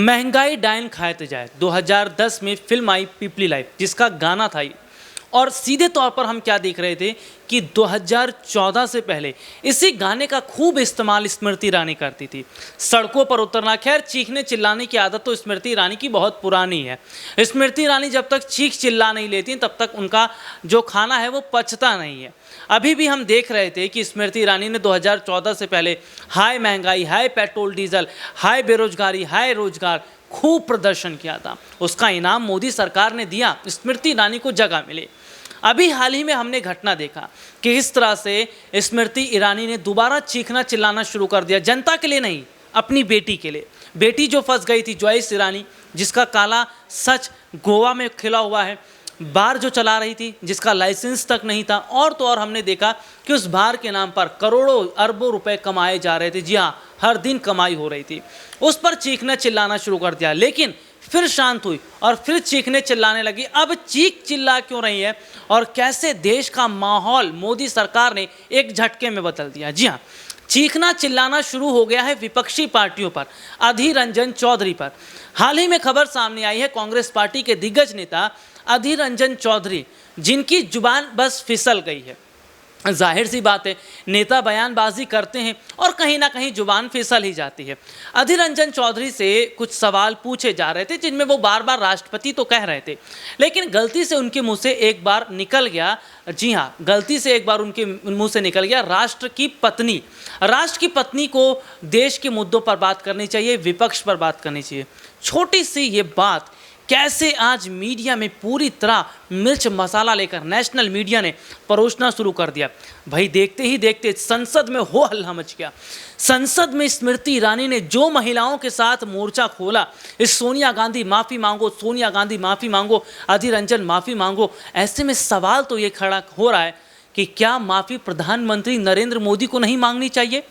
महंगाई डाइन खाते जाए 2010 में फिल्म आई पीपली लाइफ, जिसका गाना था ये। और सीधे तौर पर हम क्या देख रहे थे कि 2014 से पहले इसी गाने का खूब इस्तेमाल स्मृति ईरानी करती थी। सड़कों पर उतरना, खैर चीखने चिल्लाने की आदत तो स्मृति ईरानी की बहुत पुरानी है। स्मृति ईरानी जब तक चीख चिल्ला नहीं लेती तब तक उनका जो खाना है वो पचता नहीं है। अभी भी हम देख रहे थे कि स्मृति ईरानी ने 2014 से पहले हाई महंगाई, हाई पेट्रोल डीजल, हाई बेरोजगारी, हाई रोजगार खूब प्रदर्शन किया था। उसका इनाम मोदी सरकार ने दिया, स्मृति ईरानी को जगह मिले। अभी हाल ही में हमने घटना देखा कि इस तरह से स्मृति ईरानी ने दोबारा चीखना चिल्लाना शुरू कर दिया, जनता के लिए नहीं, अपनी बेटी के लिए। बेटी जो फंस गई थी, जॉयस ईरानी, जिसका काला सच गोवा में खिला हुआ है, बार जो चला रही थी जिसका लाइसेंस तक नहीं था, और तो और हमने देखा कि उस बार के नाम पर करोड़ों अरबों रुपए कमाए जा रहे थे। जी हाँ, हर दिन कमाई हो रही थी। उस पर चीखना चिल्लाना शुरू कर दिया, लेकिन फिर शांत हुई और फिर चीखने चिल्लाने लगी। अब चीख चिल्ला क्यों रही है और कैसे देश का माहौल मोदी सरकार ने एक झटके में बदल दिया। जी हाँ, चीखना चिल्लाना शुरू हो गया है विपक्षी पार्टियों पर, अधीर रंजन चौधरी पर। हाल ही में खबर सामने आई है कांग्रेस पार्टी के दिग्गज नेता अधीर रंजन चौधरी, जिनकी जुबान बस फिसल गई है। जाहिर सी बात है, नेता बयानबाजी करते हैं और कहीं ना कहीं जुबान फिसल ही जाती है। अधीर रंजन चौधरी से कुछ सवाल पूछे जा रहे थे जिनमें वो बार बार राष्ट्रपति तो कह रहे थे, लेकिन गलती से उनके मुंह से एक बार निकल गया, जी हाँ, गलती से एक बार उनके मुंह से निकल गया राष्ट्र की पत्नी। राष्ट्र की पत्नी को देश के मुद्दों पर बात करनी चाहिए, विपक्ष पर बात करनी चाहिए। छोटी सी ये बात कैसे आज मीडिया में पूरी तरह मिर्च मसाला लेकर नेशनल मीडिया ने परोसना शुरू कर दिया। भाई देखते ही देखते संसद में हो हल्ला मच गया। संसद में स्मृति ईरानी ने जो महिलाओं के साथ मोर्चा खोला, इस सोनिया गांधी माफ़ी मांगो, सोनिया गांधी माफ़ी मांगो, अधीर रंजन माफ़ी मांगो। ऐसे में सवाल तो ये खड़ा हो रहा है कि क्या माफ़ी प्रधानमंत्री नरेंद्र मोदी को नहीं मांगनी चाहिए,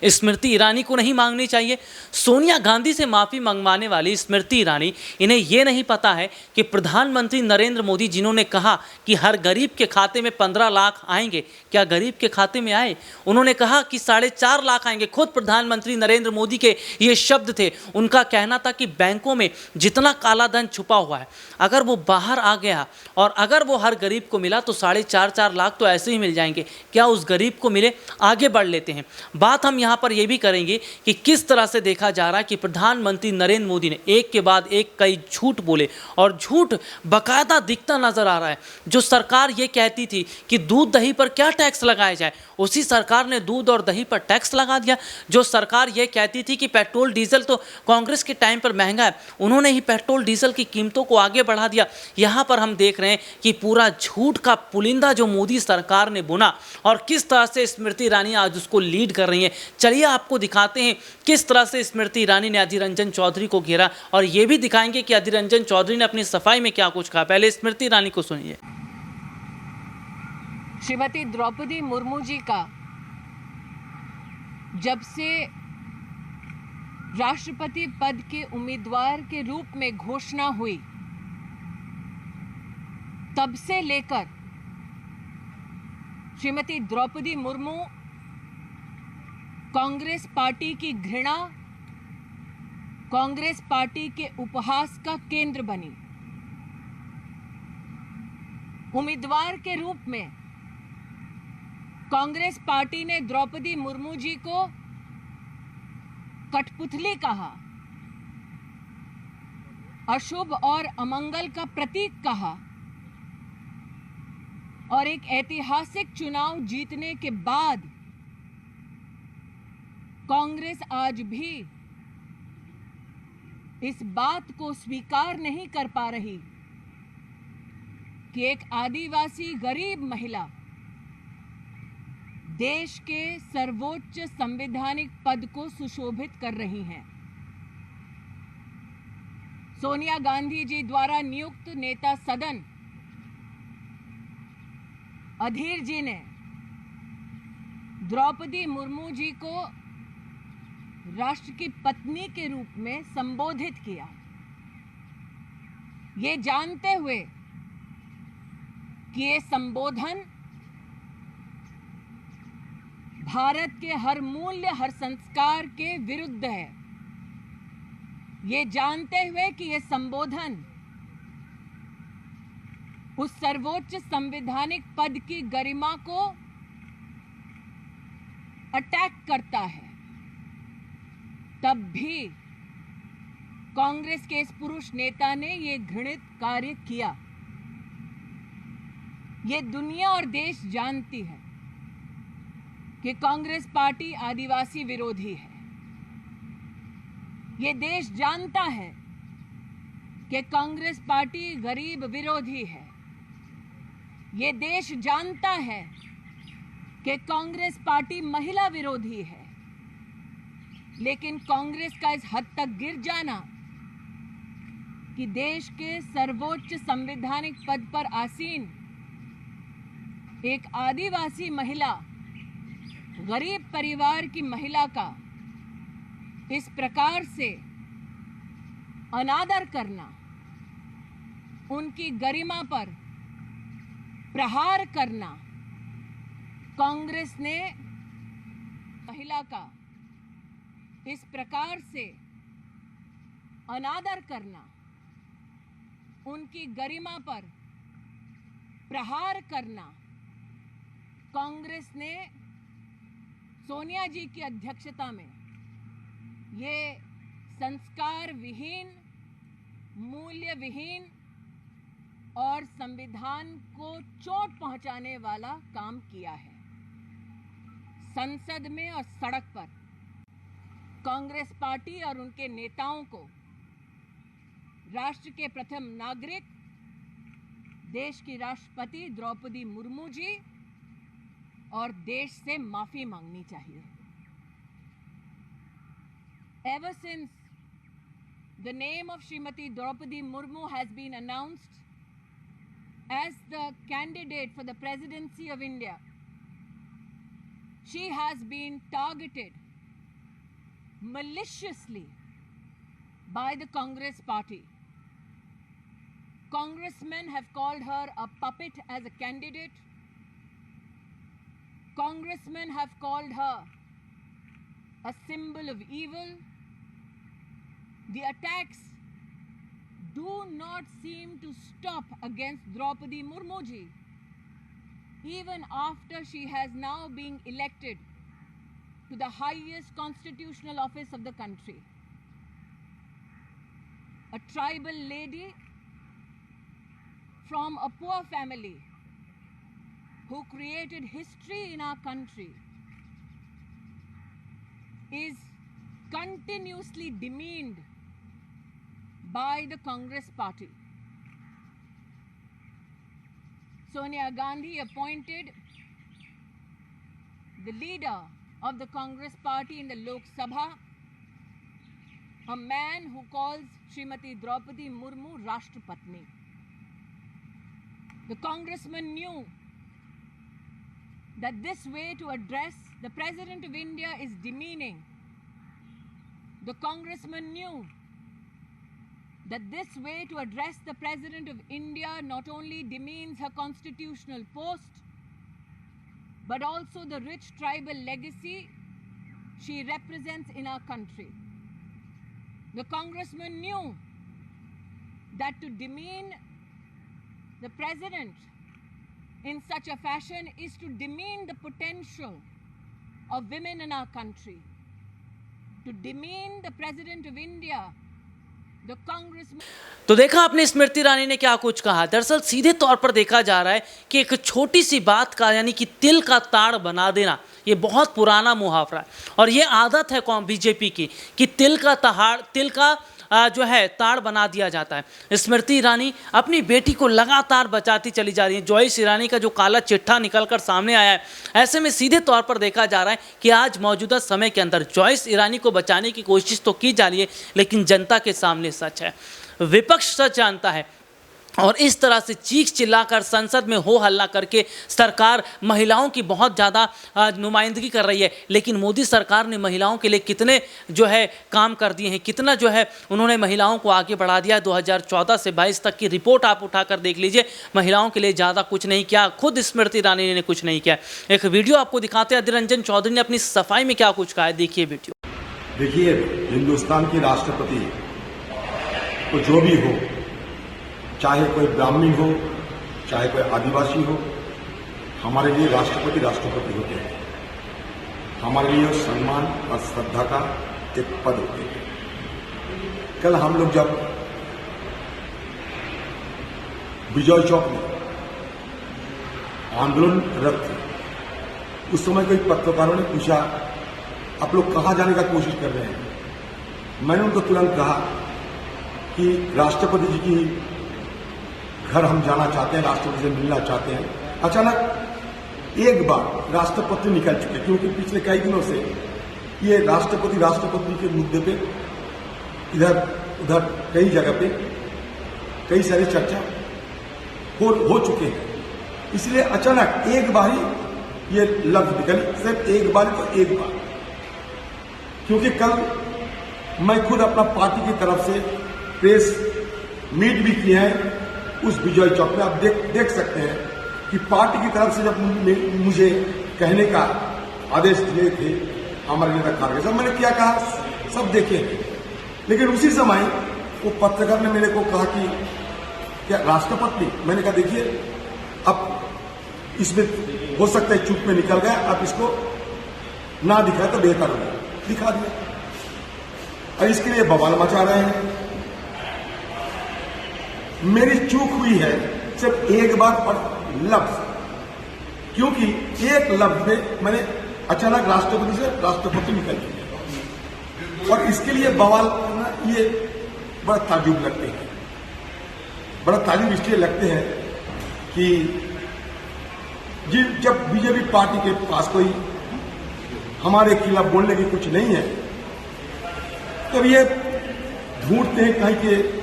स्मृति ईरानी को नहीं मांगनी चाहिए? सोनिया गांधी से माफ़ी मंगवाने वाली स्मृति ईरानी, इन्हें यह नहीं पता है कि प्रधानमंत्री नरेंद्र मोदी, जिन्होंने कहा कि हर गरीब के खाते में 15 लाख आएंगे, क्या गरीब के खाते में आए? उन्होंने कहा कि 4.5 लाख आएंगे। खुद प्रधानमंत्री नरेंद्र मोदी के ये शब्द थे। उनका कहना था कि बैंकों में जितना काला धन छुपा हुआ है, अगर वो बाहर आ गया और अगर वो हर गरीब को मिला तो 4.5 लाख तो ऐसे ही मिल जाएंगे। क्या उस गरीब को मिले? आगे बढ़ लेते हैं। बात हम यहाँ पर यह भी करेंगे कि किस तरह से देखा जा रहा है कि प्रधानमंत्री नरेंद्र मोदी ने एक के बाद एक कई झूठ बोले, और झूठ बकायदा दिखता नजर आ रहा है। जो सरकार ये कहती थी कि दूध दही पर क्या टैक्स लगाया जाए, उसी सरकार ने दूध और दही पर टैक्स लगा दिया। जो सरकार ये कहती थी कि पेट्रोल डीजल तो कांग्रेस के टाइम पर महंगा है, उन्होंने ही पेट्रोल डीजल की कीमतों को आगे बढ़ा दिया। यहाँ पर हम देख रहे हैं कि पूरा झूठ का पुलिंदा जो मोदी सरकार ने बुना और किस तरह से स्मृति ईरानी आज उसको लीड कर रही है। चलिए आपको दिखाते हैं किस तरह से स्मृति ईरानी ने अधीर रंजन चौधरी को घेरा, और ये भी दिखाएंगे कि अधीर रंजन चौधरी ने अपनी सफाई में क्या कुछ कहा। पहले स्मृति ईरानी को सुनिए। श्रीमती द्रौपदी मुर्मू जी का जब से राष्ट्रपति पद के उम्मीदवार के रूप में घोषणा हुई, तब से लेकर श्रीमती द्रौपदी मुर्मू कांग्रेस पार्टी की घृणा, कांग्रेस पार्टी के उपहास का केंद्र बनी। उम्मीदवार के रूप में कांग्रेस पार्टी ने द्रौपदी मुर्मू जी को कठपुतली कहा, अशुभ और अमंगल का प्रतीक कहा, और एक ऐतिहासिक चुनाव जीतने के बाद कांग्रेस आज भी इस बात को स्वीकार नहीं कर पा रही कि एक आदिवासी गरीब महिला देश के सर्वोच्च संवैधानिक पद को सुशोभित कर रही हैं। सोनिया गांधी जी द्वारा नियुक्त नेता सदन अधीर जी ने द्रौपदी मुर्मू जी को राष्ट्र की पत्नी के रूप में संबोधित किया, ये जानते हुए कि ये संबोधन भारत के हर मूल्य, हर संस्कार के विरुद्ध है। ये जानते हुए कि ये संबोधन उस सर्वोच्च संवैधानिक पद की गरिमा को अटैक करता है, तब भी कांग्रेस के इस पुरुष नेता ने ये घृणित कार्य किया। ये दुनिया और देश जानती है कि कांग्रेस पार्टी आदिवासी विरोधी है। ये देश जानता है कि कांग्रेस पार्टी गरीब विरोधी है। ये देश जानता है कि कांग्रेस पार्टी महिला विरोधी है। लेकिन कांग्रेस का इस हद तक गिर जाना कि देश के सर्वोच्च संवैधानिक पद पर आसीन एक आदिवासी महिला, गरीब परिवार की महिला का इस प्रकार से अनादर करना, उनकी गरिमा पर प्रहार करना, कांग्रेस ने महिला का इस प्रकार से अनादर करना, उनकी गरिमा पर प्रहार करना, कांग्रेस ने सोनिया जी की अध्यक्षता में ये संस्कार विहीन, मूल्य विहीन और संविधान को चोट पहुंचाने वाला काम किया है। संसद में और सड़क पर कांग्रेस पार्टी और उनके नेताओं को राष्ट्र के प्रथम नागरिक, देश की राष्ट्रपति द्रौपदी मुर्मू जी और देश से माफी मांगनी चाहिए। Ever since the name of Srimati Draupadi Murmu has been announced as the candidate for the presidency of India, she has been targeted maliciously by the Congress party. Congressmen have called her a puppet as a candidate. Congressmen have called her a symbol of evil. The attacks do not seem to stop against Draupadi Murmu ji, even after she has now been elected to the highest constitutional office of the country. A tribal lady from a poor family who created history in our country is continuously demeaned by the Congress party. Sonia Gandhi appointed the leader of the Congress party in the Lok Sabha, a man who calls Srimati Draupadi Murmu Rashtrapatni. The congressman knew that this way to address the President of India is demeaning. The congressman knew that this way to address the President of India not only demeans her constitutional post, but also the rich tribal legacy she represents in our country. The congressman knew that to demean the President in such a fashion is to demean the potential of women in our country. To demean the President of India, the congressman. तो देखा आपने स्मृति ईरानी ने क्या कुछ कहा। दरअसल सीधे तौर पर देखा जा रहा है कि एक छोटी सी बात का, यानी कि तिल का ताड़ बना देना, ये बहुत पुराना मुहावरा है और ये आदत है कौन बीजेपी की कि तिल का जो है ताड़ बना दिया जाता है। स्मृति ईरानी अपनी बेटी को लगातार बचाती चली जा रही है। जॉयस ईरानी का जो काला चिट्ठा निकलकर सामने आया है, ऐसे में सीधे तौर पर देखा जा रहा है कि आज मौजूदा समय के अंदर जॉयस ईरानी को बचाने की कोशिश तो की जा रही है, लेकिन जनता के सामने सच है, विपक्ष सच जानता है और इस तरह से चीख चिल्लाकर संसद में हो हल्ला करके सरकार महिलाओं की बहुत ज़्यादा नुमाइंदगी कर रही है। लेकिन मोदी सरकार ने महिलाओं के लिए कितने जो है काम कर दिए हैं, कितना जो है उन्होंने महिलाओं को आगे बढ़ा दिया है। 2014 से 22 तक की रिपोर्ट आप उठाकर देख लीजिए, महिलाओं के लिए ज़्यादा कुछ नहीं किया, खुद स्मृति ईरानी ने कुछ नहीं किया। एक वीडियो आपको दिखाते हैं, अधीर रंजन चौधरी ने अपनी सफाई में क्या कुछ कहा है, देखिए वीडियो। देखिए, हिंदुस्तान की राष्ट्रपति तो जो भी हो, चाहे कोई ब्राह्मण हो, चाहे कोई आदिवासी हो, हमारे लिए राष्ट्रपति राष्ट्रपति होते हैं। हमारे लिए सम्मान और श्रद्धा का एक पद होते हैं। कल हम लोग जब विजय चौक में आंदोलनरत थे, उस समय कोई पत्रकारों ने पूछा, आप लोग कहाँ जाने का कोशिश कर रहे हैं? मैंने उनको तुरंत कहा कि राष्ट्रपति जी की घर हम जाना चाहते हैं, राष्ट्रपति से मिलना चाहते हैं। अचानक एक बार राष्ट्रपति निकल चुके, क्योंकि पिछले कई दिनों से ये राष्ट्रपति के मुद्दे पे इधर उधर कई जगह पे कई सारी चर्चा हो चुके हैं। इसलिए अचानक एक बार ही ये लफ्ज निकली, सिर्फ एक बार तो एक बार, क्योंकि कल मैं खुद अपना पार्टी की तरफ से प्रेस मीट भी किए हैं उस विजय चौक में। आप देख सकते हैं कि पार्टी की तरफ से जब मुझे कहने का आदेश दिए थे हमारे नेता खारगे साहब, मैंने क्या कहा सब देखे। लेकिन उसी समय वो पत्रकार ने मेरे को कहा कि क्या राष्ट्रपति, मैंने कहा देखिए अब इसमें हो सकता है चुप में निकल गया, आप इसको ना दिखाए तो बेहतर होगा, दिखा दिया। और इसके लिए बवाल मचा रहे हैं। मेरी चूक हुई है सिर्फ एक बार और लफ्ज, क्योंकि एक लफ्ज में मैंने अचानक राष्ट्रपति से राष्ट्रपति निकल दिया, और इसके लिए बवाल करना ये बड़ा ताजुब लगते हैं। बड़ा ताजुब इसलिए लगते हैं कि जब बीजेपी पार्टी के पास कोई हमारे खिलाफ बोलने की कुछ नहीं है, तब ये ढूंढते हैं कहीं के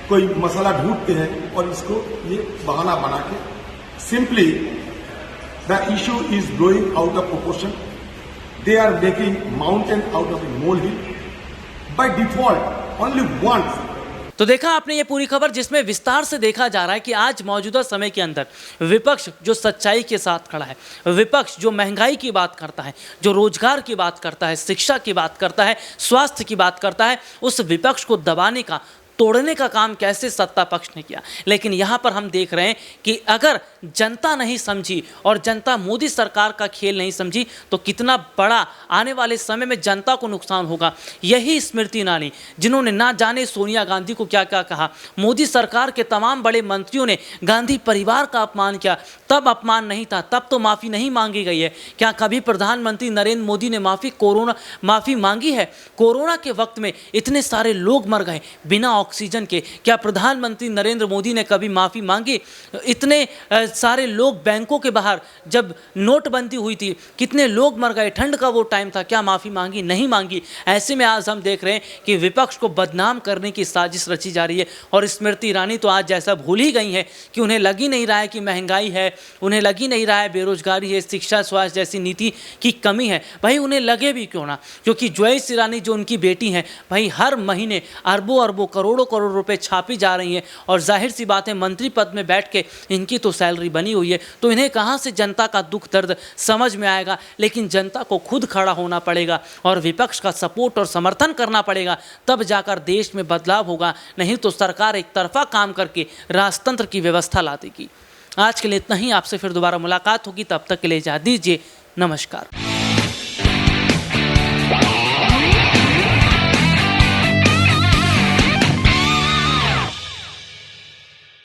कोई मसला ढूंढते हैं और इसको ये बहाना बना के simply the issue is blowing out of proportion, they are making mountain out of a mole hill by default only once. तो देखा आपने ये पूरी खबर, जिसमें विस्तार से देखा जा रहा है कि आज मौजूदा समय के अंदर विपक्ष जो सच्चाई के साथ खड़ा है, विपक्ष जो महंगाई की बात करता है, जो रोजगार की बात करता है, शिक्षा की बात करता है, स्वास्थ्य की बात करता है, उस विपक्ष को दबाने का, तोड़ने का काम कैसे सत्ता पक्ष ने किया। लेकिन यहाँ पर हम देख रहे हैं कि अगर जनता नहीं समझी और जनता मोदी सरकार का खेल नहीं समझी तो कितना बड़ा आने वाले समय में जनता को नुकसान होगा। यही स्मृति ईरानी, जिन्होंने ना जाने सोनिया गांधी को क्या क्या कहा, मोदी सरकार के तमाम बड़े मंत्रियों ने गांधी परिवार का अपमान किया, तब अपमान नहीं था, तब तो माफ़ी नहीं मांगी गई है। क्या कभी प्रधानमंत्री नरेंद्र मोदी ने माफ़ी मांगी है? कोरोना के वक्त में इतने सारे लोग मर गए बिना ऑक्सीजन के, क्या प्रधानमंत्री नरेंद्र मोदी ने कभी माफ़ी मांगी? इतने सारे लोग बैंकों के बाहर जब नोटबंदी हुई थी, कितने लोग मर गए, ठंड का वो टाइम था, क्या माफ़ी मांगी? नहीं मांगी। ऐसे में आज हम देख रहे हैं कि विपक्ष को बदनाम करने की साजिश रची जा रही है। और स्मृति ईरानी तो आज जैसा भूल ही गई हैं कि उन्हें लग ही नहीं रहा है कि महंगाई है, उन्हें लग ही नहीं रहा है बेरोजगारी है, शिक्षा स्वास्थ्य जैसी नीति की कमी है। भाई उन्हें लगे भी क्यों ना, क्योंकि जोयस ईरानी जो उनकी बेटी हैं, भाई हर महीने अरबों अरबों करोड़ों करोड़ रुपए छापी जा रही हैं, और जाहिर सी बात है मंत्री पद में बैठ के इनकी तो सैलरी बनी हुई है, तो इन्हें कहाँ से जनता का दुख दर्द समझ में आएगा। लेकिन जनता को खुद खड़ा होना पड़ेगा और विपक्ष का सपोर्ट और समर्थन करना पड़ेगा, तब जाकर देश में बदलाव होगा। नहीं तो सरकार एक तरफा काम करके राजतंत्र की व्यवस्था ला देगी। आज के लिए इतना ही, आपसे फिर दोबारा मुलाकात होगी, तब तक के लिए इजाज़त दीजिए। नमस्कार।